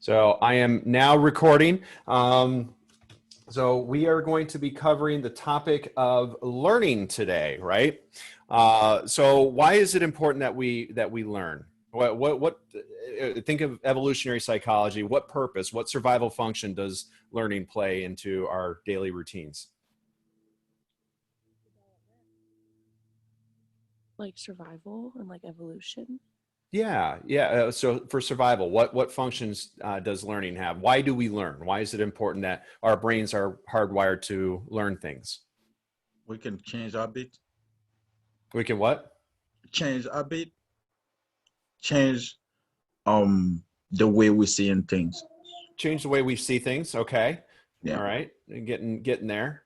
So I am now recording. So we are going to be covering the topic of learning today, right? So why is it important that we learn? What think of evolutionary psychology. What purpose, what survival function does learning play into our daily routines? Like survival and like evolution. Yeah. So for survival, what functions does learning have? Why do we learn? Why is it important that our brains are hardwired to learn things? We can change habit, We can what? change habit, change um the way we seeing things. Change the way we see things. Okay. Yeah. All right. Getting there.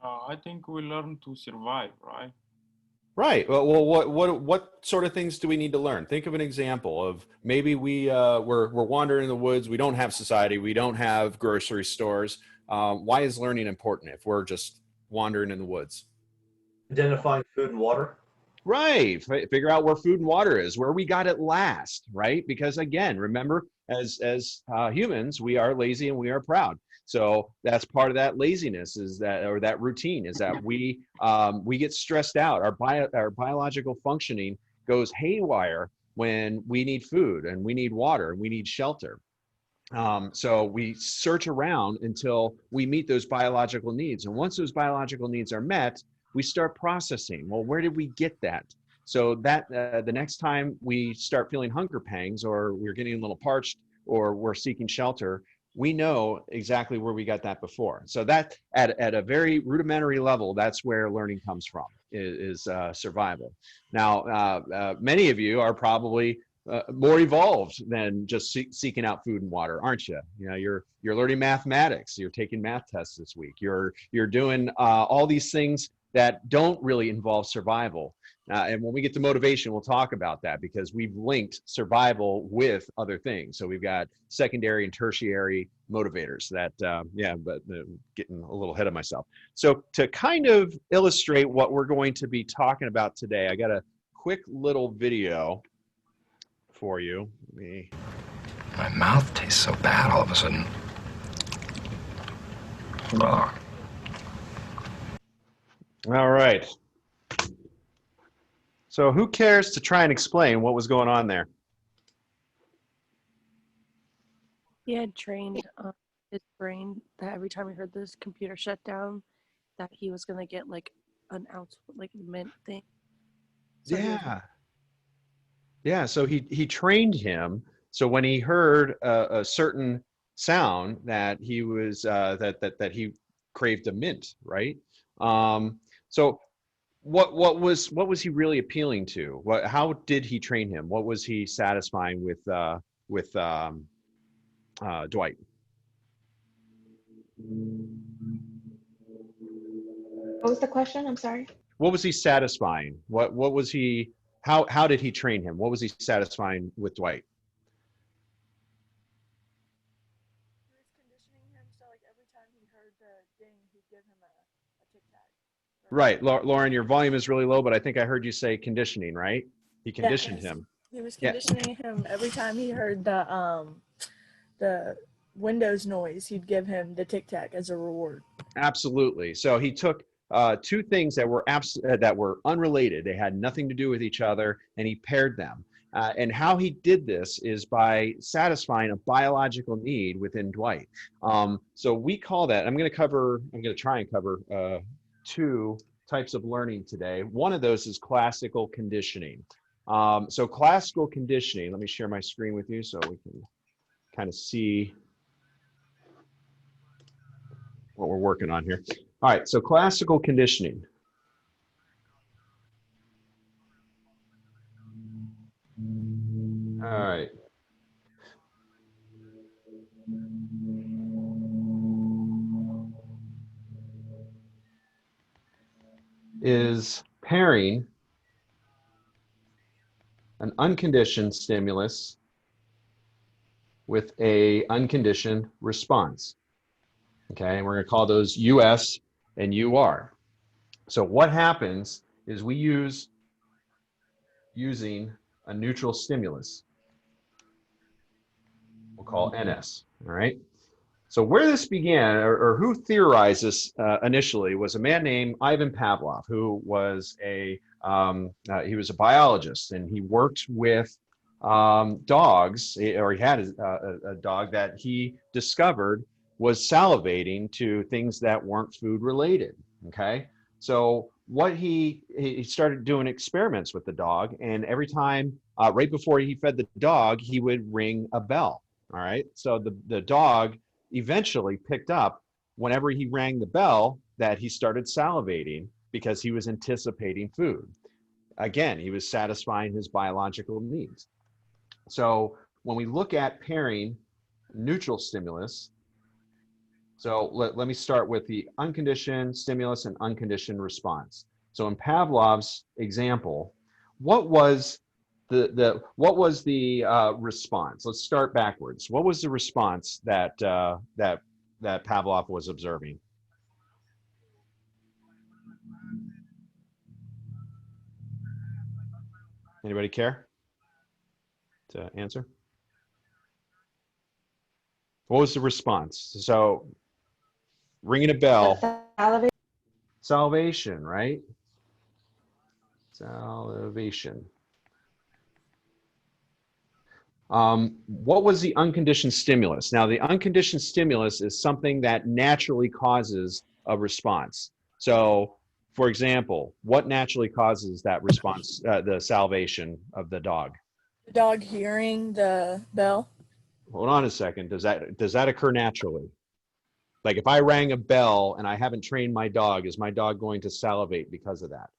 I think we learn to survive, right? Right. Well, what sort of things do we need to learn? Think of an example of maybe we're wandering in the woods. We don't have society. We don't have grocery stores. Why is learning important if we're just wandering in the woods? Identifying food and water. Right. Figure out where food and water is, where we got it last, right? Because again, remember, as humans, we are lazy and we are proud. So that's part of that laziness is that, or that routine is that we get stressed out. Our biological functioning goes haywire when we need food and we need water and we need shelter. So we search around until we meet those biological needs. And once those biological needs are met, we start processing. Well, where did we get that? So that the next time we start feeling hunger pangs or we're getting a little parched or we're seeking shelter, we know exactly where we got that before. So that at a very rudimentary level, that's where learning comes from, is survival. Now, many of you are probably more evolved than just seeking out food and water, aren't you? You know, you're learning mathematics. You're taking math tests this week. You're doing all these things that don't really involve survival. And when we get to motivation, we'll talk about that because we've linked survival with other things. So we've got secondary and tertiary motivators that, getting a little ahead of myself. So to kind of illustrate what we're going to be talking about today, I got a quick little video for you. My mouth tastes so bad all of a sudden. Ugh. All right. So who cares to try and explain what was going on there? He had trained his brain that every time he heard this computer shut down, that he was gonna get like an ounce, like mint thing. So Yeah. So he trained him. So when he heard a certain sound, that he was that he craved a mint, right? So what was he really appealing to? How did he train him? What was he satisfying with Dwight? What was the question? I'm sorry. What was he satisfying? What was he? How did he train him? What was he satisfying with Dwight? he was conditioning him so like every time he heard the ding, he'd give him a tic tac. Right, Lauren, your volume is really low, but I think I heard you say conditioning, right? He conditioned him. He was conditioning him every time he heard the Windows noise, he'd give him the tic tac as a reward. Absolutely. So he took two things that were unrelated. They had nothing to do with each other, and he paired them. And how he did this is by satisfying a biological need within Dwight. So we call that. I'm going to try and cover two types of learning today. One of those is classical conditioning. So classical conditioning. Let me share my screen with you so we can kind of see what we're working on here. All right, so classical conditioning. All right. Is pairing an unconditioned stimulus with a unconditioned response. Okay, and we're going to call those US and UR. So what happens is we using a neutral stimulus. call NS, all right? So where this began, or who theorized this initially, was a man named Ivan Pavlov, who was he was a biologist, and he worked with dogs, or he had a dog that he discovered was salivating to things that weren't food related, okay? So what he started doing experiments with the dog, and every time, right before he fed the dog, he would ring a bell, all right? So the dog eventually picked up whenever he rang the bell that he started salivating because he was anticipating food. Again, he was satisfying his biological needs. So when we look at pairing neutral stimulus, so let me start with the unconditioned stimulus and unconditioned response. So in Pavlov's example, what was the response? Let's start backwards. What was the response that Pavlov was observing? Anybody care to answer? What was the response? So ringing a bell. Salivate. Salivation, right? Salivation. What was the unconditioned stimulus? Now, the unconditioned stimulus is something that naturally causes a response. So, for example, what naturally causes that response, the salivation of the dog? The dog hearing the bell. Hold on a second. Does that occur naturally? Like if I rang a bell and I haven't trained my dog, is my dog going to salivate because of that?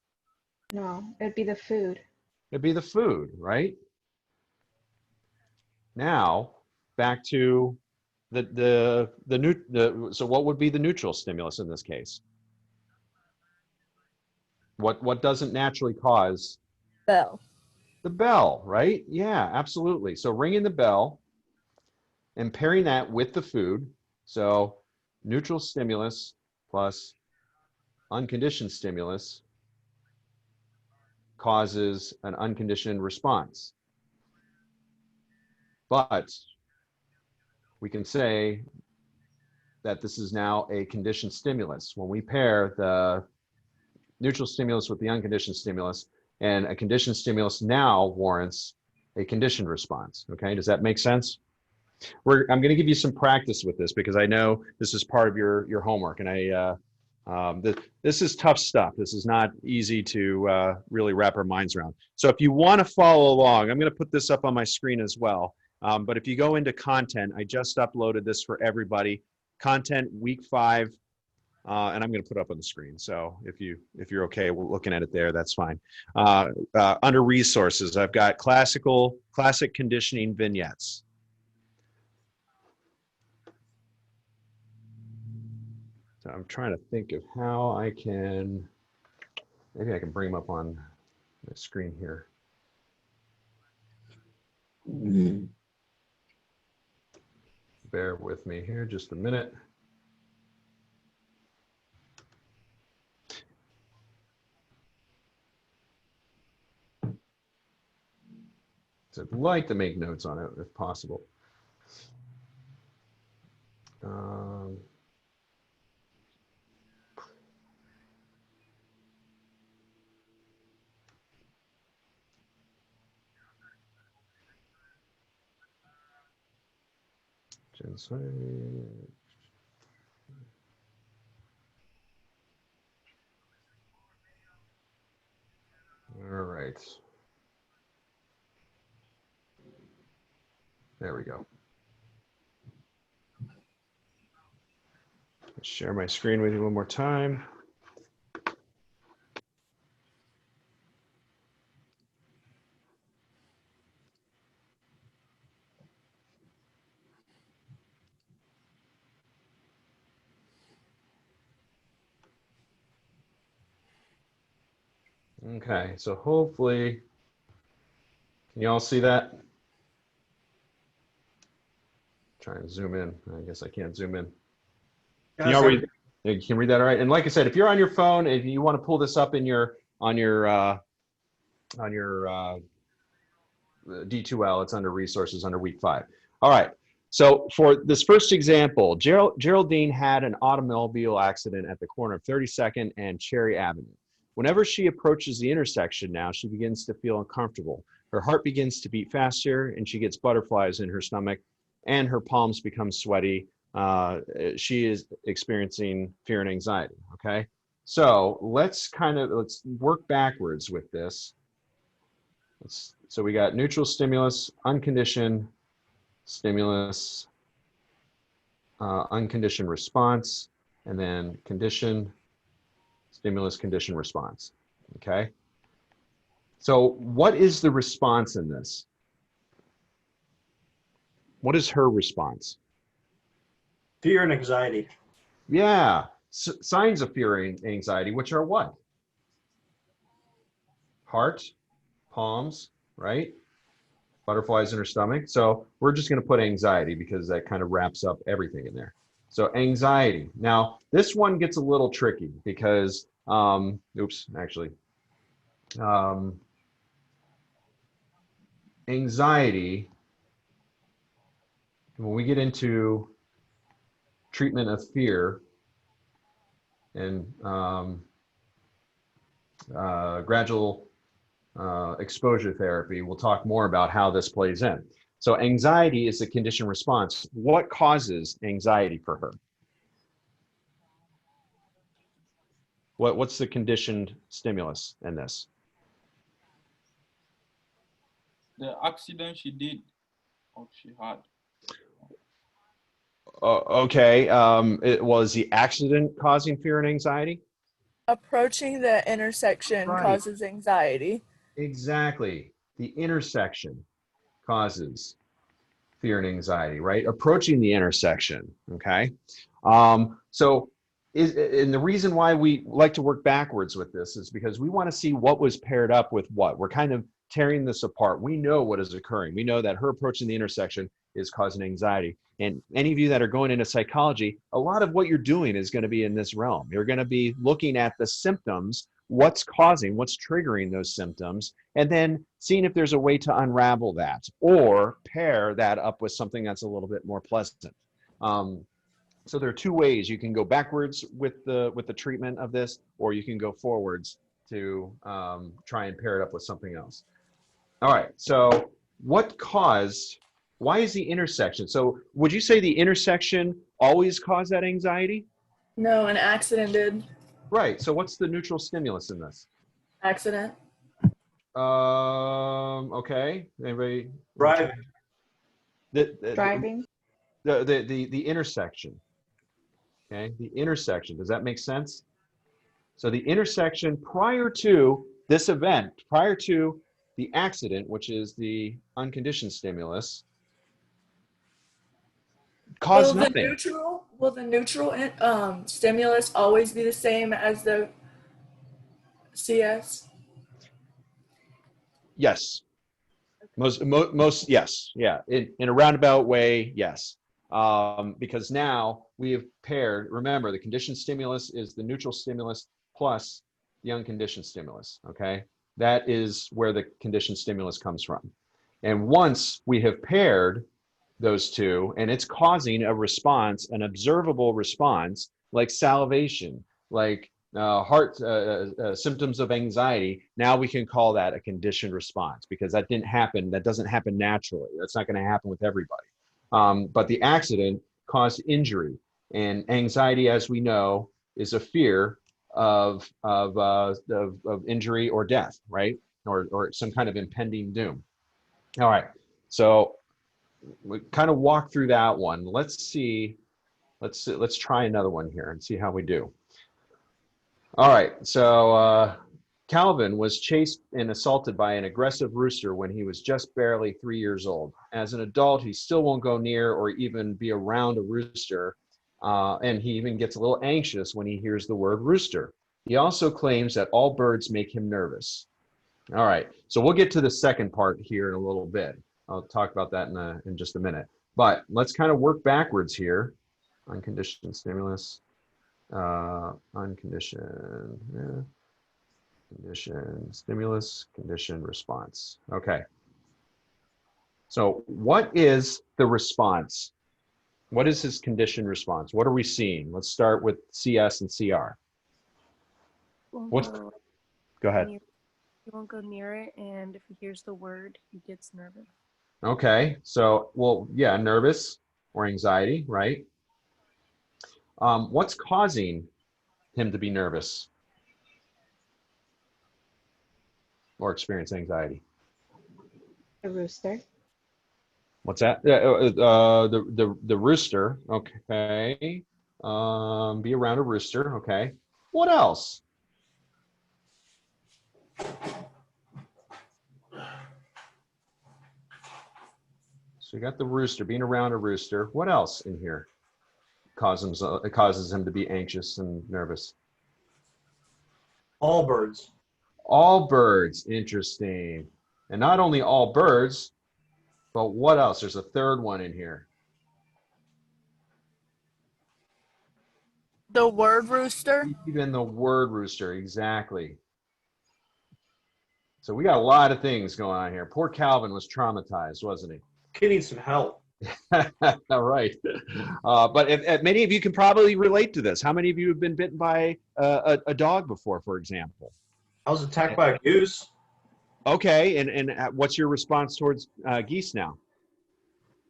No, it'd be the food. It'd be the food, right? Now, back to so what would be the neutral stimulus in this case? What doesn't naturally cause? Bell. The bell, right? Yeah, absolutely. So ringing the bell and pairing that with the food. So neutral stimulus plus unconditioned stimulus causes an unconditioned response. But we can say that this is now a conditioned stimulus. When we pair the neutral stimulus with the unconditioned stimulus, and a conditioned stimulus now warrants a conditioned response. Okay, does that make sense? I'm going to give you some practice with this because I know this is part of your homework, and this is tough stuff. This is not easy to really wrap our minds around. So if you want to follow along, I'm going to put this up on my screen as well. But if you go into content, I just uploaded this for everybody. Content week 5, and I'm going to put it up on the screen. So if you're okay looking at it there, that's fine. Under resources, I've got classic conditioning vignettes. So I'm trying to think of how I can, maybe I can bring them up on the screen here. Bear with me here just a minute. So I'd like to make notes on it if possible. All right. There we go. Let's share my screen with you one more time. Okay, so hopefully, can you all see that? Try and zoom in. I guess I can't zoom in. Can you all read? You can read that all right. And like I said, if you're on your phone, if you want to pull this up in your D2L, it's under resources under week 5. All right. So for this first example, Geraldine had an automobile accident at the corner of 32nd and Cherry Avenue. Whenever she approaches the intersection now, she begins to feel uncomfortable. Her heart begins to beat faster and she gets butterflies in her stomach and her palms become sweaty. She is experiencing fear and anxiety, okay? So let's work backwards with this. So we got neutral stimulus, unconditioned stimulus, unconditioned response, and then conditioned stimulus, conditioned response, okay? So what is the response in this? What is her response? Fear and anxiety. Yeah, signs of fear and anxiety, which are what? Heart, palms, right? Butterflies in her stomach. So we're just going to put anxiety because that kind of wraps up everything in there. So anxiety. Now, this one gets a little tricky because, anxiety, when we get into treatment of fear and gradual exposure therapy, we'll talk more about how this plays in. So anxiety is a conditioned response. What causes anxiety for her? What's the conditioned stimulus in this? The accident she did or she had. Okay, it was the accident causing fear and anxiety? Approaching the intersection Right. causes anxiety. Exactly. The intersection causes fear and anxiety, right? Approaching the intersection, okay? And the reason why we like to work backwards with this is because we want to see what was paired up with what. We're kind of tearing this apart. We know what is occurring. We know that her approaching the intersection is causing anxiety. And any of you that are going into psychology, a lot of what you're doing is going to be in this realm. You're going to be looking at the symptoms, what's triggering those symptoms, and then seeing if there's a way to unravel that or pair that up with something that's a little bit more pleasant. So there are two ways. You can go backwards with the treatment of this, or you can go forwards to try and pair it up with something else. All right, so why is the intersection? So would you say the intersection always caused that anxiety? No, an accident did. Right, so what's the neutral stimulus in this? Accident. Okay, anybody? Driving. Driving. The intersection, okay? The intersection, does that make sense? So the intersection prior to this event, prior to the accident, which is the unconditioned stimulus, caused nothing. Will the neutral stimulus always be the same as the CS? Yes. Most yes. Yeah. In a roundabout way, yes. Because now we have paired, remember, the conditioned stimulus is the neutral stimulus plus the unconditioned stimulus, okay? That is where the conditioned stimulus comes from. And once we have paired those two, and it's causing a response, an observable response, like salivation, like heart symptoms of anxiety, now we can call that a conditioned response because that doesn't happen naturally. That's not going to happen with everybody. But the accident caused injury, and anxiety, as we know, is a fear of injury or death, right? Or some kind of impending doom. All right, so we kind of walk through that one. Let's try another one here and see how we do. All right, so Calvin was chased and assaulted by an aggressive rooster when he was just barely 3 years old. As an adult, he still won't go near or even be around a rooster, and he even gets a little anxious when he hears the word rooster. He also claims that all birds make him nervous. All right, so we'll get to the second part here in a little bit. I'll talk about that in just a minute. But let's kind of work backwards here. Unconditioned stimulus, conditioned stimulus, conditioned response. Okay. So what is the response What is his conditioned response? What are we seeing? Let's start with CS and CR. What's, go ahead. He won't go near it, and if he hears the word, he gets nervous. Okay, so, well, yeah, nervous or anxiety, right? What's causing him to be nervous or experience anxiety? The rooster. What's that? The rooster. Okay. Be around a rooster. Okay. What else? So we got the rooster, being around a rooster. What else in here causes him to be anxious and nervous? All birds. All birds. Interesting. And not only all birds, but what else? There's a third one in here. The word rooster. Even the word rooster, exactly. So we got a lot of things going on here. Poor Calvin was traumatized, wasn't he? Kid needs some help. All right. But many of you can probably relate to this. How many of you have been bitten by a dog before, for example? I was attacked by a goose. Okay, and what's your response towards geese now?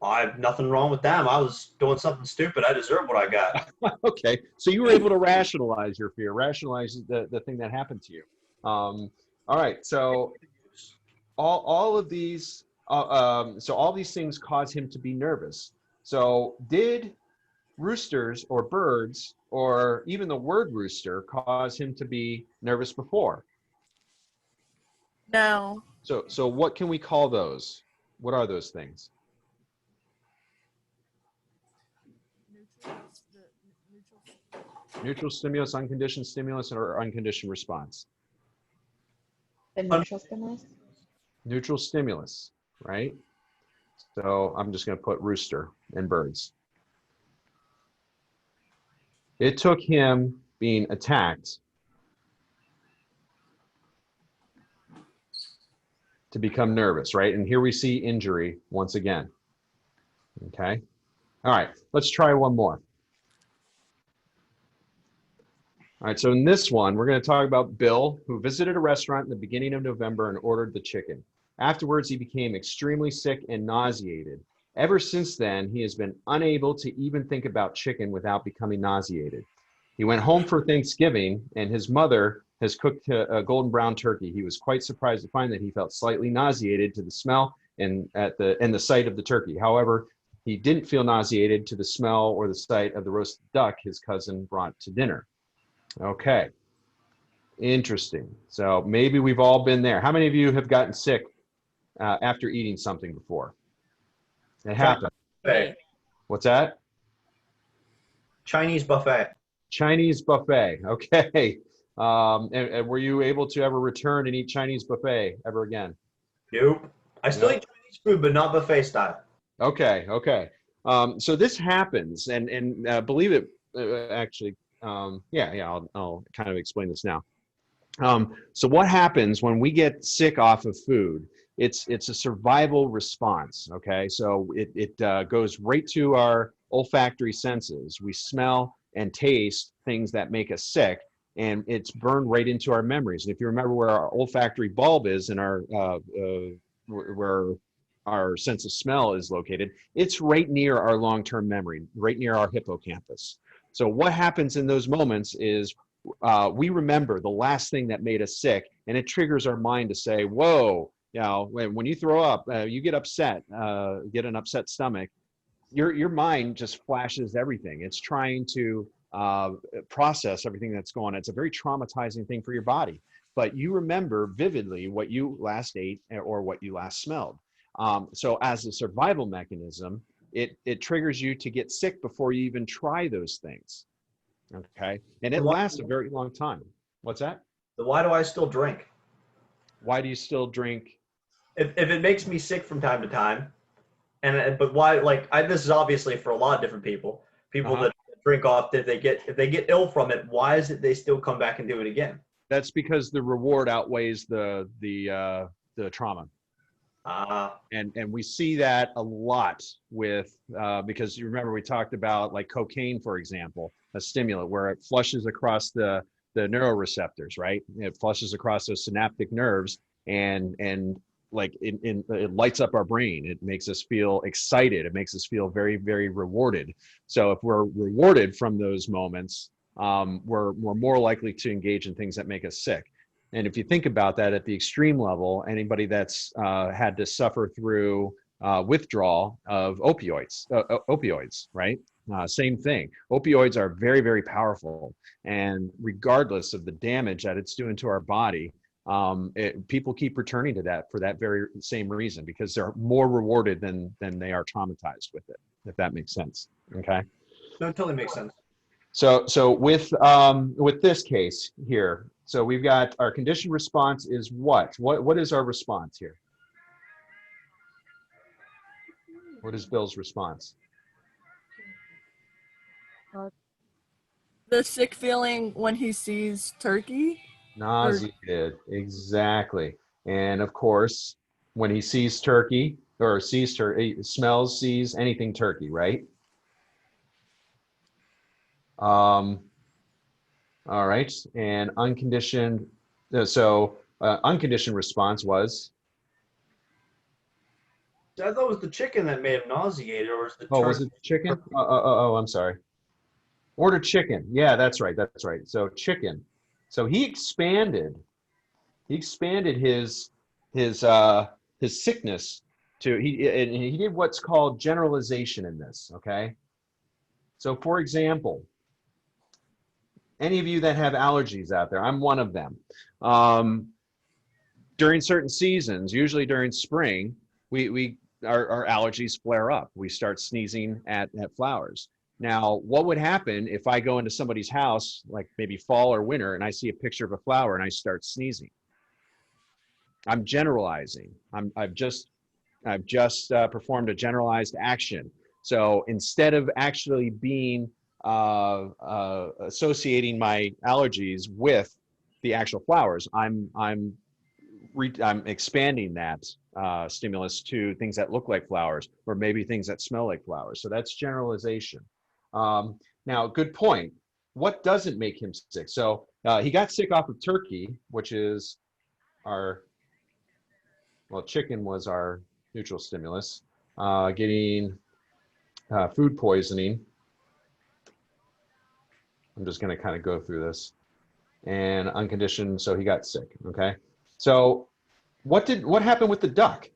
I have nothing wrong with them. I was doing something stupid. I deserve what I got. Okay, so you were able to rationalize your fear, rationalize the thing that happened to you. All right, so all of these, so all these things cause him to be nervous. So did roosters or birds or even the word rooster cause him to be nervous before? No. So what can we call those? What are those things? Neutral stimulus, unconditioned stimulus, or unconditioned response? The neutral stimulus. Neutral stimulus, right? So I'm just going to put rooster and birds. It took him being attacked to become nervous, right? And here we see injury once again. Okay. All right, let's try one more. All right, so in this one, we're going to talk about Bill, who visited a restaurant in the beginning of November and ordered the chicken. Afterwards, he became extremely sick and nauseated. Ever since then, he has been unable to even think about chicken without becoming nauseated. He went home for Thanksgiving, and his mother has cooked a golden brown turkey. He was quite surprised to find that he felt slightly nauseated to the smell and the sight of the turkey. However, he didn't feel nauseated to the smell or the sight of the roasted duck his cousin brought to dinner. Okay, interesting. So maybe we've all been there. How many of you have gotten sick after eating something before? It happened. Buffet. What's that? Chinese buffet. Chinese buffet. Okay. And were you able to ever return and eat Chinese buffet ever again? Nope. I still Nope. eat Chinese food, but not buffet style. Okay. Okay. So this happens, and believe it, actually. I'll kind of explain this now. So what happens when we get sick off of food? It's a survival response. Okay, so it goes right to our olfactory senses. We smell and taste things that make us sick, and it's burned right into our memories. And if you remember where our olfactory bulb is in our where our sense of smell is located, it's right near our long-term memory, right near our hippocampus. So what happens in those moments is we remember the last thing that made us sick, and it triggers our mind to say, whoa, when you throw up, you get upset, get an upset stomach, your mind just flashes everything. It's trying to process everything that's going on. It's a very traumatizing thing for your body, but you remember vividly what you last ate or what you last smelled. So as a survival mechanism, it triggers you to get sick before you even try those things. Okay. And it lasts a very long time. What's that? So why do I still drink? Why do you still drink? If it makes me sick from time to time, but why? Like this is obviously for a lot of different people. People that drink off, if they get ill from it, why is it they still come back and do it again? That's because the reward outweighs the trauma. And we see that a lot with because you remember we talked about like cocaine, for example, a stimulant where it flushes across the neuroreceptors, right? It flushes across those synaptic nerves and like it lights up our brain. It makes us feel excited. It makes us feel very, very rewarded. So if we're rewarded from those moments, we're more likely to engage in things that make us sick. And if you think about that at the extreme level, anybody that's had to suffer through withdrawal of opioids, right? Same thing. Opioids are very, very powerful. And regardless of the damage that it's doing to our body, people keep returning to that for that very same reason, because they're more rewarded than they are traumatized with it, if that makes sense. Okay. No, it totally makes sense. So with this case here, so we've got our conditioned response is what? What is our response here? What is Bill's response? The sick feeling when he sees turkey. Nauseated, exactly. And of course, when he sees turkey or smells, sees anything turkey, right? All right, and unconditioned. So unconditioned response was. I thought it was the chicken that made him nauseated, or was the Oh, was it chicken? Oh, I'm sorry. Order chicken. Yeah, that's right. That's right. So chicken. So he expanded his sickness to he did what's called generalization in this. Okay. So for example, any of you that have allergies out there, I'm one of them. During certain seasons, usually during spring, our allergies flare up. We start sneezing at flowers. Now, what would happen if I go into somebody's house, like maybe fall or winter, and I see a picture of a flower and I start sneezing? I'm generalizing. I've just performed a generalized action. So instead of actually being associating my allergies with the actual flowers, I'm expanding that stimulus to things that look like flowers, or maybe things that smell like flowers. So that's generalization. Now, good point. What doesn't make him sick? So he got sick off of turkey, which is chicken was our neutral stimulus. Getting food poisoning. I'm just going to kind of go through this. And unconditioned, so he got sick. Okay. So what happened with the duck?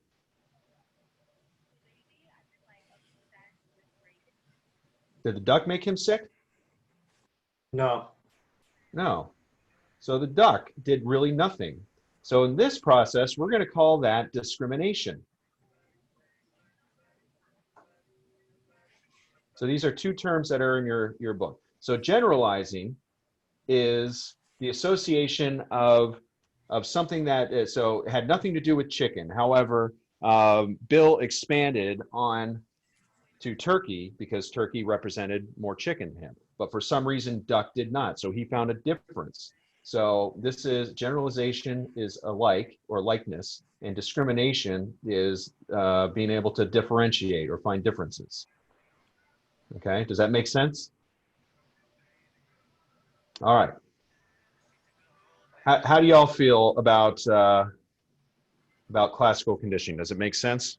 Did the duck make him sick? No. No. So the duck did really nothing. So in this process, we're going to call that discrimination. So these are two terms that are in your book. So generalizing is the association of something that had nothing to do with chicken. However, Bill expanded on to turkey because turkey represented more chicken to him. But for some reason, duck did not. So he found a difference. So this is generalization is alike or likeness, and discrimination is being able to differentiate or find differences. Okay, does that make sense? All right. How do y'all feel about classical conditioning? Does it make sense?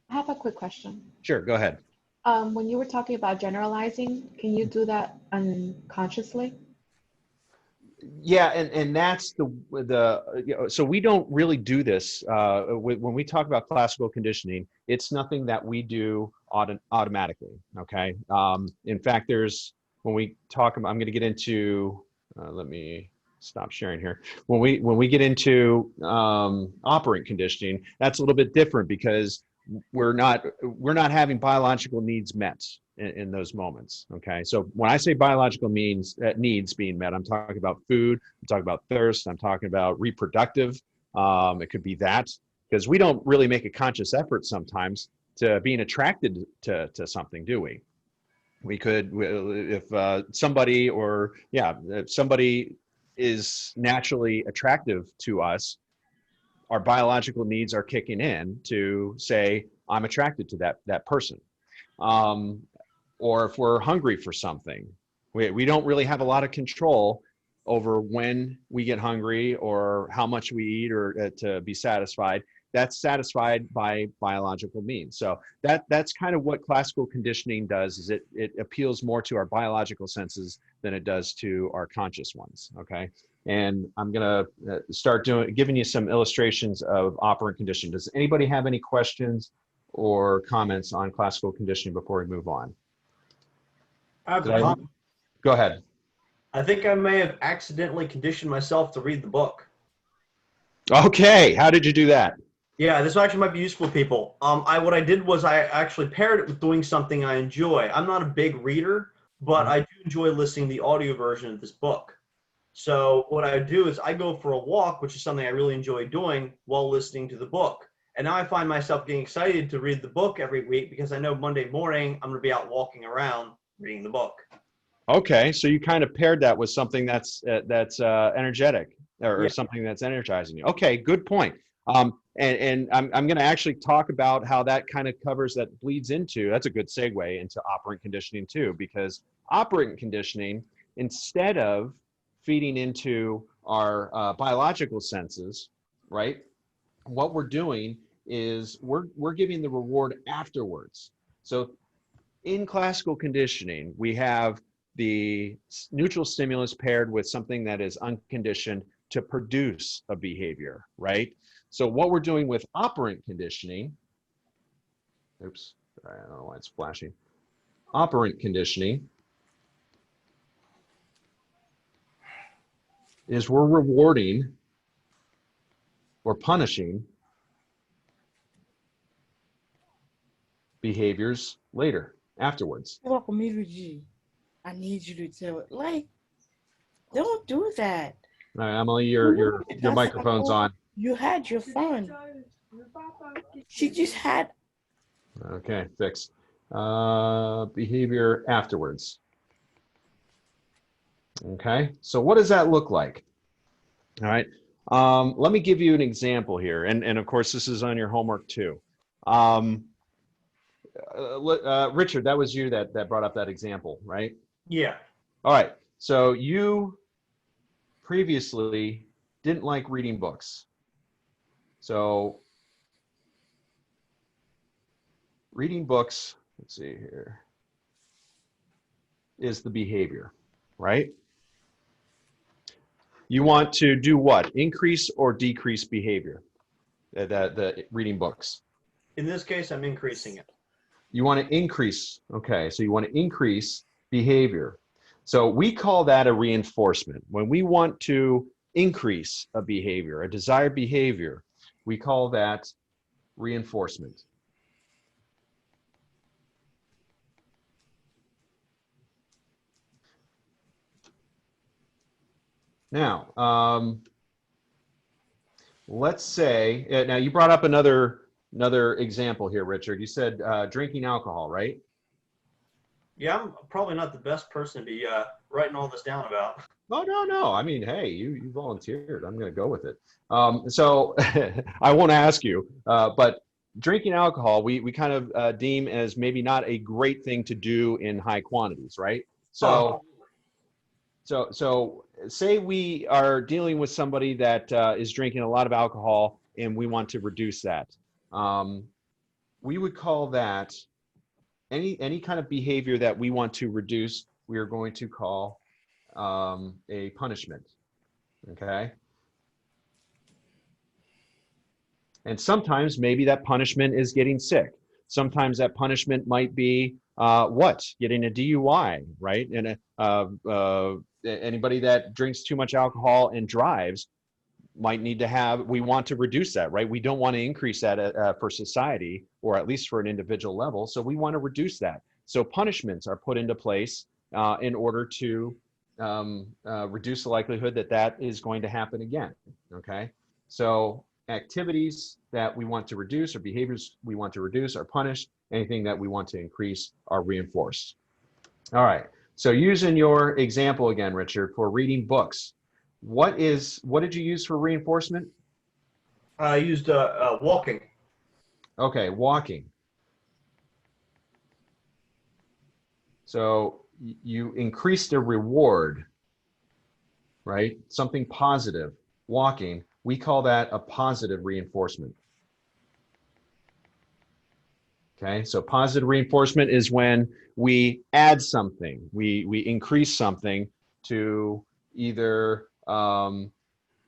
I have a quick question. Sure, go ahead. When you were talking about generalizing, can you do that unconsciously? Yeah, and that's so we don't really do this when we talk about classical conditioning. It's nothing that we do automatically. Okay. In fact, when we talk about, I'm going to get into. Let me stop sharing here. When we get into operant conditioning, that's a little bit different because we're not having biological needs met in those moments. Okay, so when I say biological needs being met, I'm talking about food, I'm talking about thirst, I'm talking about reproductive. It could be that, because we don't really make a conscious effort sometimes to being attracted to something, do we? We could, if somebody is naturally attractive to us, our biological needs are kicking in to say, I'm attracted to that person. Or if we're hungry for something, we don't really have a lot of control over when we get hungry or how much we eat or to be satisfied. That's satisfied by biological means. So that's kind of what classical conditioning does, is it appeals more to our biological senses than it does to our conscious ones, okay? And I'm gonna start giving you some illustrations of operant conditioning. Does anybody have any questions or comments on classical conditioning before we move on? Go ahead. I think I may have accidentally conditioned myself to read the book. Okay, how did you do that? Yeah, this actually might be useful to people. What I did was I actually paired it with doing something I enjoy. I'm not a big reader, but I do enjoy listening to the audio version of this book. So what I do is I go for a walk, which is something I really enjoy doing while listening to the book. And now I find myself getting excited to read the book every week because I know Monday morning I'm going to be out walking around reading the book. Okay, so you kind of paired that with something that's energetic or something that's energizing you. Okay, good point. And I'm going to actually talk about how that kind of bleeds into, that's a good segue into operant conditioning too, because operant conditioning, instead of feeding into our biological senses, right? What we're doing is we're giving the reward afterwards. So in classical conditioning, we have the neutral stimulus paired with something that is unconditioned to produce a behavior, right? So what we're doing with operant conditioning, oops, I don't know why it's flashing. Operant conditioning is we're rewarding or punishing behaviors later, afterwards. I need you to tell it. Like, don't do that. All right, Emily, your microphone's on. You had your fun. She just had. Okay, fix. Behavior afterwards. Okay, so what does that look like? All right, let me give you an example here. And of course, this is on your homework too. Richard, that was you that brought up that example, right? Yeah. All right, so you previously didn't like reading books. So reading books, let's see here, is the behavior, right? You want to do what? Increase or decrease behavior, the reading books? In this case, I'm increasing it. You want to increase, okay, so you want to increase behavior. So we call that a reinforcement. When we want to increase a behavior, a desired behavior, we call that reinforcement. Now, let's say, now you brought up another example here, Richard. You said drinking alcohol, right? Yeah, I'm probably not the best person to be writing all this down about. Oh, no. I mean, hey, you volunteered. I'm going to go with it. So I won't ask you, but drinking alcohol, we kind of deem as maybe not a great thing to do in high quantities, right? So say we are dealing with somebody that is drinking a lot of alcohol and we want to reduce that. We would call that any kind of behavior that we want to reduce, we are going to call a punishment, okay? And sometimes maybe that punishment is getting sick. Sometimes that punishment might be getting a DUI, right? And anybody that drinks too much alcohol and drives might need to have, we want to reduce that, right? We don't want to increase that for society, or at least for an individual level. So we want to reduce that. So punishments are put into place in order to reduce the likelihood that that is going to happen again, okay? So activities that we want to reduce or behaviors we want to reduce are punished. Anything that we want to increase are reinforced. All right, so using your example again, Richard, for reading books, what did you use for reinforcement? I used walking. Okay, walking. So you increased a reward, right? Something positive. Walking, we call that a positive reinforcement. Okay, so positive reinforcement is when we add something, we increase something to either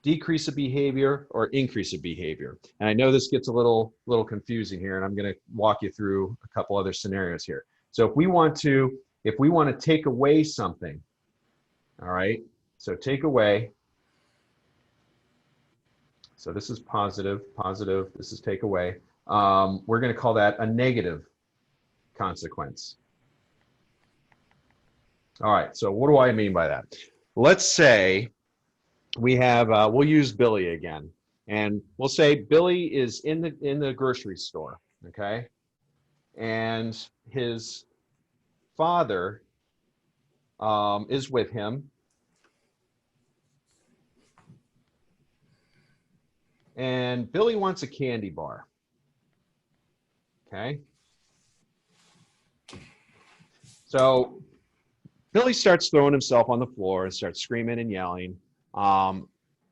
decrease a behavior or increase a behavior. And I know this gets a little confusing here, and I'm going to walk you through a couple other scenarios here. So if we want to take away something, all right, so take away. So this is positive, this is take away. We're going to call that a negative consequence. All right, so what do I mean by that? Let's say we have, we'll use Billy again. And we'll say Billy is in the grocery store, okay? And his father is with him. And Billy wants a candy bar. Okay. So Billy starts throwing himself on the floor and starts screaming and yelling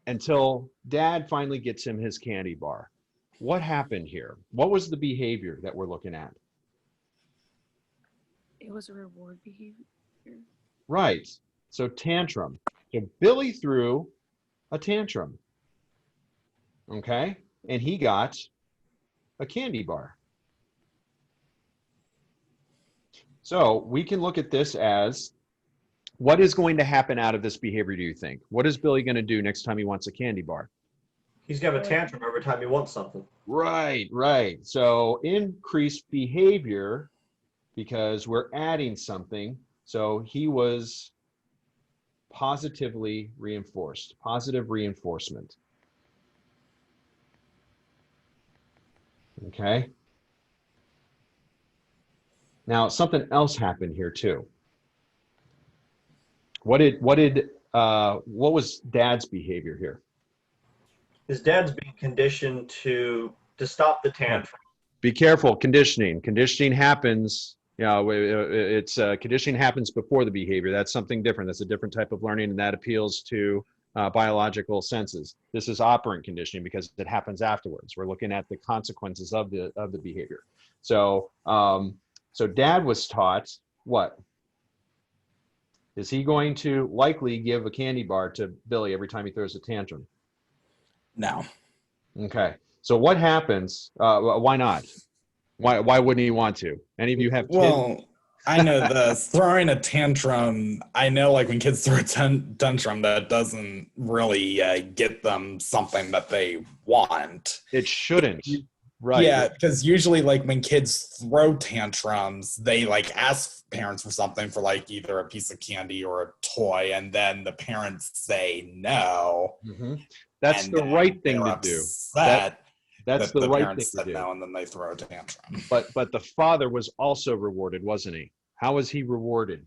until Dad finally gets him his candy bar. What happened here? What was the behavior that we're looking at? It was a reward behavior. Right. So tantrum. So Billy threw a tantrum. Okay. And he got a candy bar. So we can look at this as, what is going to happen out of this behavior, do you think? What is Billy going to do next time he wants a candy bar? He's going to have a tantrum every time he wants something. Right, right. So increased behavior because we're adding something. So he was positively reinforced, positive reinforcement. Okay. Now, something else happened here too. What was Dad's behavior here? His dad's being conditioned to stop the tantrum. Be careful. Conditioning happens. You know, it's conditioning happens before the behavior. That's something different. That's a different type of learning, and that appeals to biological senses. This is operant conditioning because it happens afterwards. We're looking at the consequences of the behavior. So so Dad was taught what? Is he going to likely give a candy bar to Billy every time he throws a tantrum? No. Okay. So what happens? Why not? Why wouldn't he want to? Any of you have kids? Well, I know this. Throwing a tantrum, I know like when kids throw a tantrum, that doesn't really get them something that they want. It shouldn't. Right. Yeah, because usually like when kids throw tantrums, they like ask parents for something, for like either a piece of candy or a toy, and then the parents say no. Mm-hmm. That's the right thing to do. That's the right thing to do. No, and then they throw a tantrum. But the father was also rewarded, wasn't he? How was he rewarded?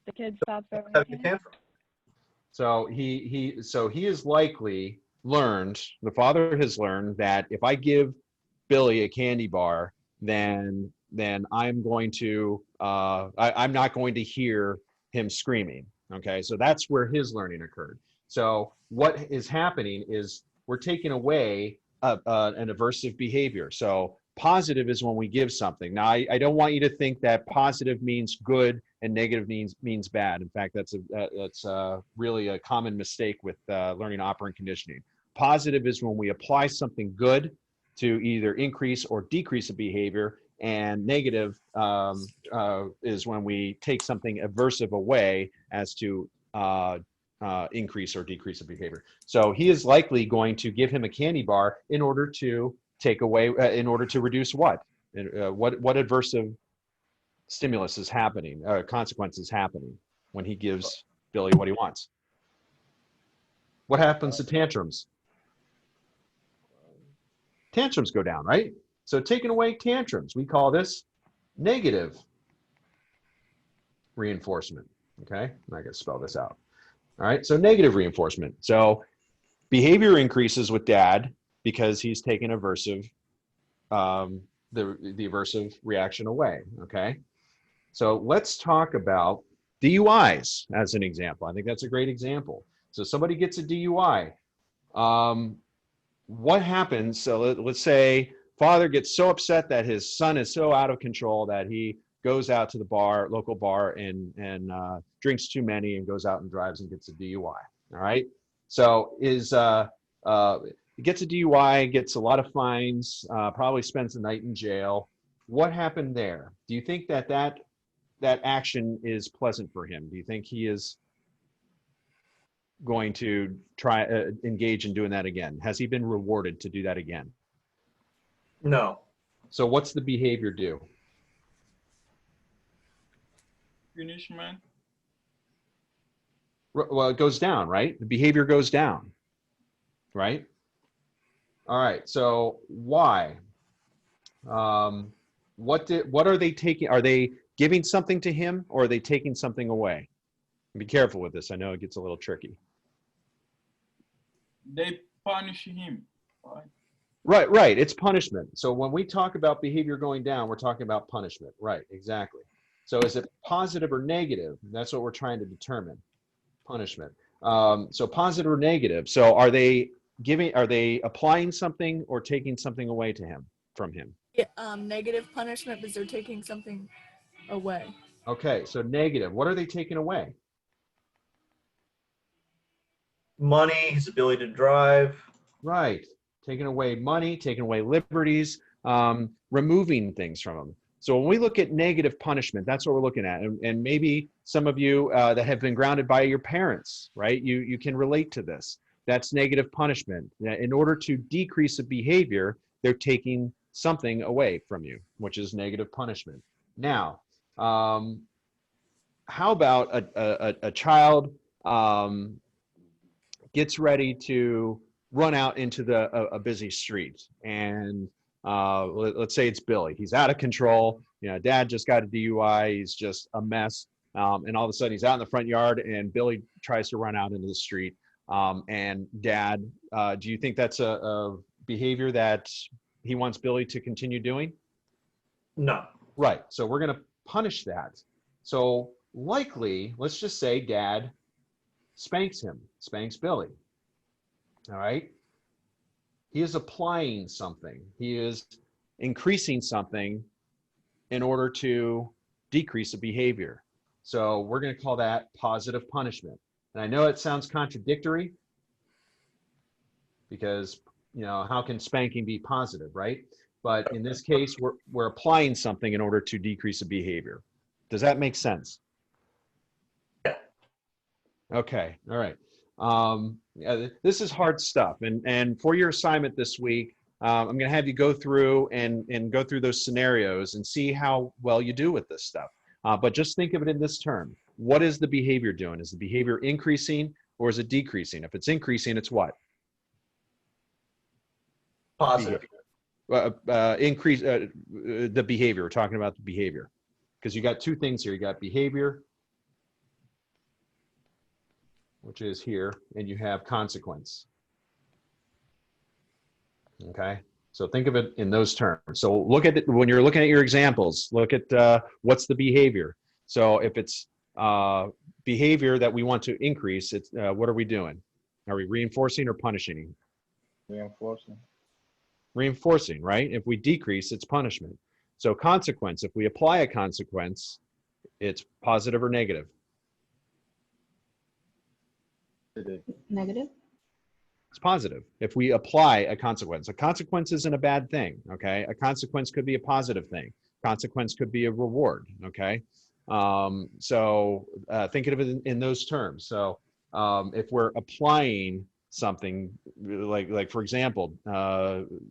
The kid stopped throwing a tantrum. So he is likely learned, the father has learned that if I give Billy a candy bar, then I'm going to I'm not going to hear him screaming. Okay, so that's where his learning occurred. So what is happening is we're taking away an aversive behavior. So positive is when we give something. Now I don't want you to think that positive means good and negative means bad. In fact, that's really a common mistake with learning operant conditioning. Positive is when we apply something good to either increase or decrease a behavior, and negative is when we take something aversive away as to increase or decrease a behavior. So he is likely going to give him a candy bar in order to take away, in order to reduce what? What aversive stimulus is happening, consequence is happening when he gives Billy what he wants. What happens to tantrums? Tantrums go down, right? So taking away tantrums, we call this negative reinforcement. Okay, I'm not going to spell this out. All right, so negative reinforcement. So behavior increases with Dad, because he's taken aversive, the aversive reaction away. Okay. So let's talk about DUIs as an example. I think that's a great example. So somebody gets a DUI. What happens? So let's say father gets so upset that his son is so out of control that he goes out to the bar, local bar, and drinks too many and goes out and drives and gets a DUI. All right. So he gets a DUI, gets a lot of fines, probably spends the night in jail. What happened there? Do you think that action is pleasant for him? Do you think he is going to try engage in doing that again? Has he been rewarded to do that again? No. So what's the behavior do? Punishment. Well, it goes down, right? The behavior goes down, right? All right. So why? What are they taking? Are they giving something to him, or are they taking something away? Be careful with this. I know it gets a little tricky. They punish him. Right. It's punishment. So when we talk about behavior going down, we're talking about punishment. Right, exactly. So is it positive or negative? That's what we're trying to determine. Punishment. So positive or negative. So are they applying something or taking something away from him? Yeah, negative punishment because they're taking something away. Okay, so negative. What are they taking away? Money, his ability to drive. Right. Taking away money, taking away liberties, removing things from him. So when we look at negative punishment, that's what we're looking at. And maybe some of you that have been grounded by your parents, right? You can relate to this. That's negative punishment. In order to decrease a behavior, they're taking something away from you, which is negative punishment. Now, how about a child gets ready to run out into a busy street, and let's say it's Billy. He's out of control. Dad just got a DUI. He's just a mess. And all of a sudden he's out in the front yard, and Billy tries to run out into the street. And Dad, do you think that's a behavior that he wants Billy to continue doing? No. Right. So we're going to punish that. So likely, let's just say Dad spanks Billy. All right. He is applying something. He is increasing something in order to decrease a behavior. So we're going to call that positive punishment. And I know it sounds contradictory because, how can spanking be positive, right? But in this case, we're applying something in order to decrease a behavior. Does that make sense? Yeah. Okay. All right. This is hard stuff. And for your assignment this week, I'm going to have you go through and go through those scenarios and see how well you do with this stuff. But just think of it in this term. What is the behavior doing? Is the behavior increasing or is it decreasing? If it's increasing, it's what? Positive. Increase the behavior. We're talking about the behavior. Because you got two things here. You got behavior, which is here, and you have consequence. Okay, so think of it in those terms. So look at it when you're looking at your examples. Look at what's the behavior. So if it's behavior that we want to increase, it's what are we doing? Are we reinforcing or punishing? Reinforcing. Reinforcing, right? If we decrease, it's punishment. So consequence, if we apply a consequence, it's positive or negative? Negative. It's positive. If we apply a consequence isn't a bad thing, okay? A consequence could be a positive thing. Consequence could be a reward, okay? So think of it in those terms. So if we're applying something, like for example,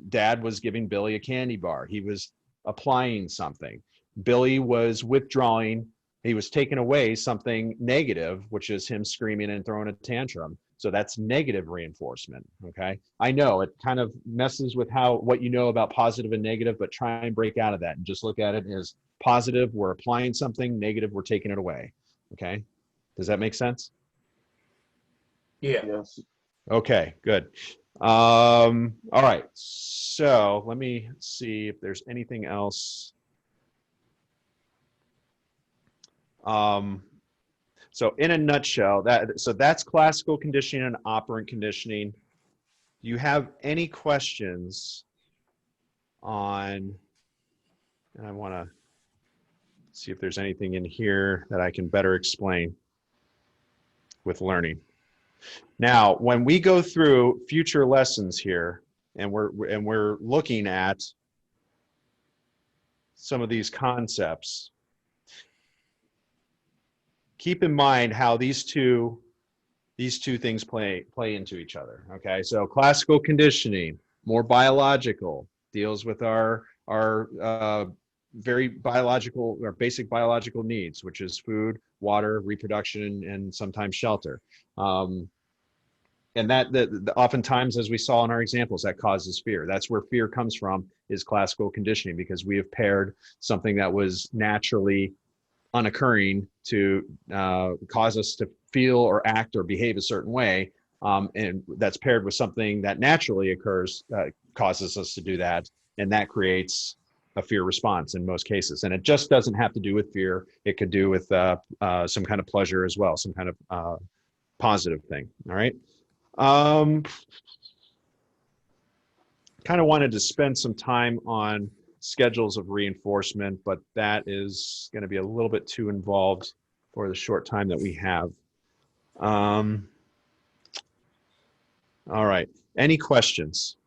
Dad was giving Billy a candy bar. He was applying something. Billy was withdrawing. He was taking away something negative, which is him screaming and throwing a tantrum. So that's negative reinforcement, okay? I know it kind of messes with what you know about positive and negative, but try and break out of that and just look at it as positive, we're applying something, negative, we're taking it away, okay? Does that make sense? Yeah. Yes. Okay, good. All right, so let me see if there's anything else. So in a nutshell, that's classical conditioning and operant conditioning. Do you have any questions on, and I want to see if there's anything in here that I can better explain with learning. Now, when we go through future lessons here, and we're looking at some of these concepts, keep in mind how these two things play into each other. Okay, so classical conditioning, more biological, deals with our very biological or basic biological needs, which is food, water, reproduction, and sometimes shelter. And that oftentimes, as we saw in our examples, that causes fear. That's where fear comes from, is classical conditioning, because we have paired something that was naturally unoccurring to cause us to feel or act or behave a certain way, and that's paired with something that naturally occurs, causes us to do that, and that creates a fear response in most cases. And it just doesn't have to do with fear. It could do with some kind of pleasure as well, some kind of positive thing. All right. Kind of wanted to spend some time on schedules of reinforcement, but that is going to be a little bit too involved for the short time that we have. All right. Any questions?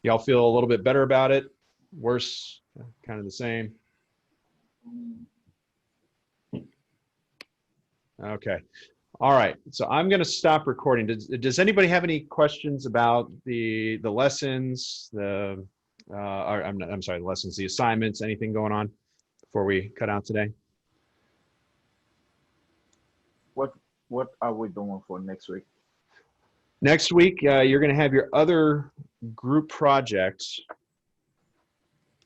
Y'all feel a little bit better about it? Worse? Kind of the same? Okay. All right. So I'm going to stop recording. Does anybody have any questions about the lessons, I'm sorry, the lessons, the assignments, anything going on before we cut out today? What are we doing for next week? Next week, you're going to have your other group projects.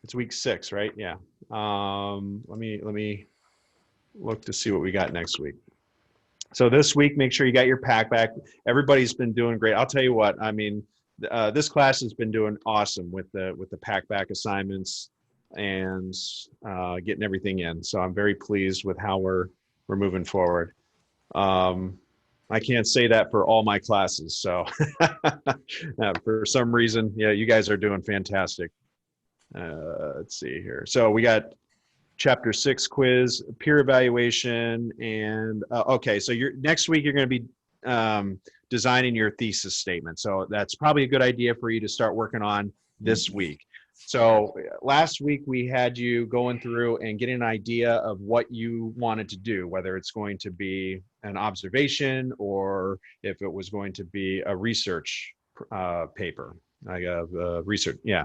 It's week 6, right? Yeah. Let me look to see what we got next week. So this week, make sure you got your pack back. Everybody's been doing great. I'll tell you what, I mean, this class has been doing awesome with the pack back assignments and getting everything in. So I'm very pleased with how we're moving forward. I can't say that for all my classes. So for some reason, yeah, you guys are doing fantastic. Let's see here. So we got Chapter 6 quiz, peer evaluation, and okay, so next week you're going to be designing your thesis statement. So that's probably a good idea for you to start working on this week. So last week we had you going through and getting an idea of what you wanted to do, whether it's going to be an observation or if it was going to be a research paper, like a research, yeah.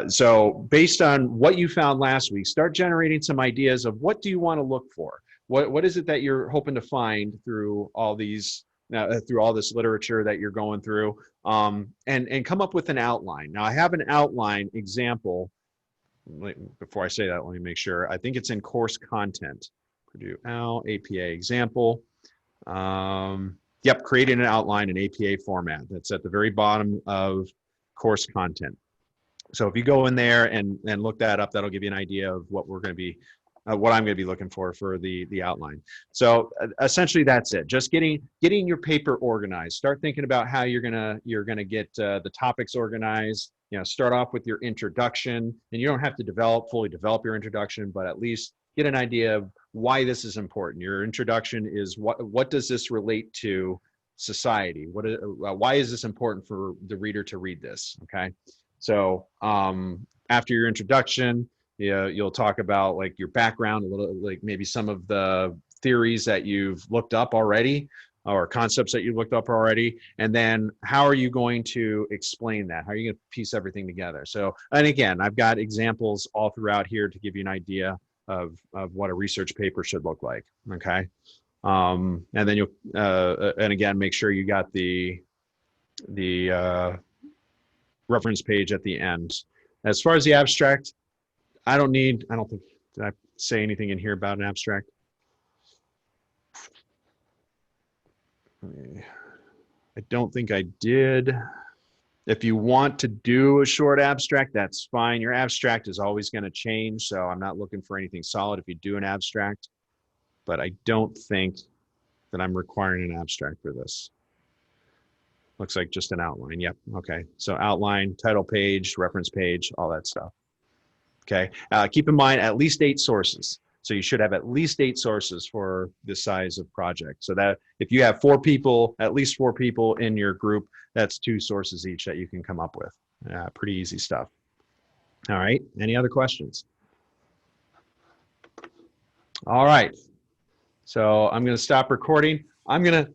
So based on what you found last week, start generating some ideas of what do you want to look for? What is it that you're hoping to find through all these, through all this literature that you're going through, and come up with an outline. Now I have an outline example. Before I say that, let me make sure. I think it's in course content. Purdue OWL, APA example. Yep, creating an outline in APA format. That's at the very bottom of course content. So if you go in there and look that up, that'll give you an idea of what we're going to be, what I'm going to be looking for the outline. So essentially that's it. Just getting your paper organized. Start thinking about how you're gonna get the topics organized. You know, start off with your introduction, and you don't have to fully develop your introduction, but at least get an idea of why this is important. Your introduction is what does this relate to society? Why is this important for the reader to read this? Okay. So after your introduction, you'll talk about like your background, a little, like maybe some of the theories that you've looked up already or concepts that you've looked up already. And then how are you going to explain that? How are you going to piece everything together? So, and again, I've got examples all throughout here to give you an idea of what a research paper should look like. Okay. And then you'll, and again, make sure you got the reference page at the end. As far as the abstract, I don't think, did I say anything in here about an abstract? I don't think I did. If you want to do a short abstract, that's fine. Your abstract is always going to change, so I'm not looking for anything solid if you do an abstract, but I don't think that I'm requiring an abstract for this. Looks like just an outline. Yep. Okay. So outline, title page, reference page, all that stuff. Okay. Keep in mind at least 8 sources. So you should have at least 8 sources for this size of project. So that if you have 4 people, at least 4 people in your group, that's 2 sources each that you can come up with. Pretty easy stuff. All right. Any other questions? All right. So I'm going to stop recording. I'm going to